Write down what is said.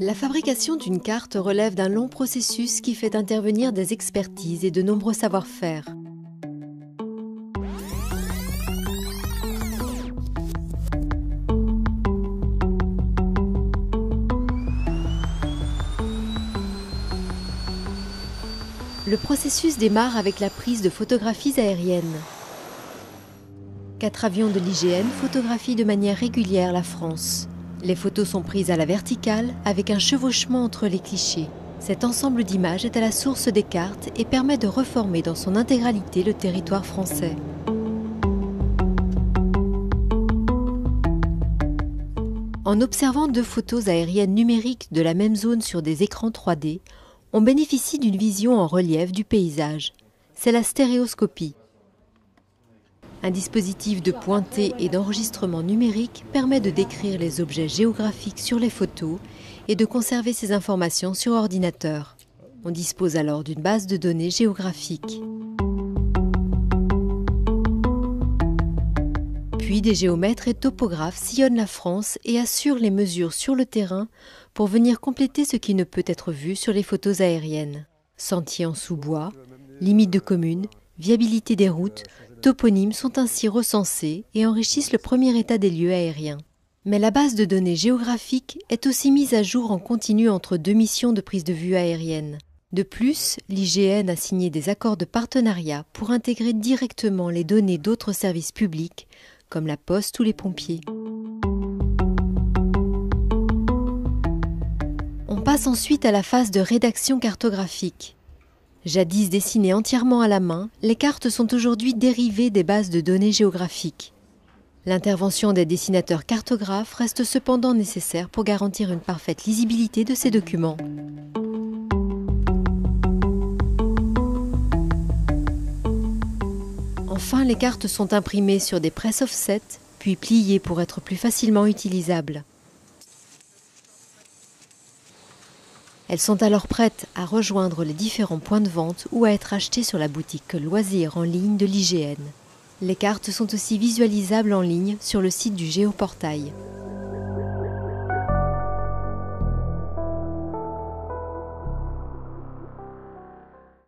La fabrication d'une carte relève d'un long processus qui fait intervenir des expertises et de nombreux savoir-faire. Le processus démarre avec la prise de photographies aériennes. 4 avions de l'IGN photographient de manière régulière la France. Les photos sont prises à la verticale avec un chevauchement entre les clichés. Cet ensemble d'images est à la source des cartes et permet de reformer dans son intégralité le territoire français. En observant 2 photos aériennes numériques de la même zone sur des écrans 3D, on bénéficie d'une vision en relief du paysage. C'est la stéréoscopie. Un dispositif de pointée et d'enregistrement numérique permet de décrire les objets géographiques sur les photos et de conserver ces informations sur ordinateur. On dispose alors d'une base de données géographique. Puis des géomètres et topographes sillonnent la France et assurent les mesures sur le terrain pour venir compléter ce qui ne peut être vu sur les photos aériennes. Sentiers en sous-bois, limites de communes, viabilité des routes, toponymes sont ainsi recensés et enrichissent le premier état des lieux aériens. Mais la base de données géographique est aussi mise à jour en continu entre 2 missions de prise de vue aérienne. De plus, l'IGN a signé des accords de partenariat pour intégrer directement les données d'autres services publics, comme la Poste ou les pompiers. On passe ensuite à la phase de rédaction cartographique. Jadis dessinées entièrement à la main, les cartes sont aujourd'hui dérivées des bases de données géographiques. L'intervention des dessinateurs cartographes reste cependant nécessaire pour garantir une parfaite lisibilité de ces documents. Enfin, les cartes sont imprimées sur des presses offset, puis pliées pour être plus facilement utilisables. Elles sont alors prêtes à rejoindre les différents points de vente ou à être achetées sur la boutique loisirs en ligne de l'IGN. Les cartes sont aussi visualisables en ligne sur le site du Géoportail.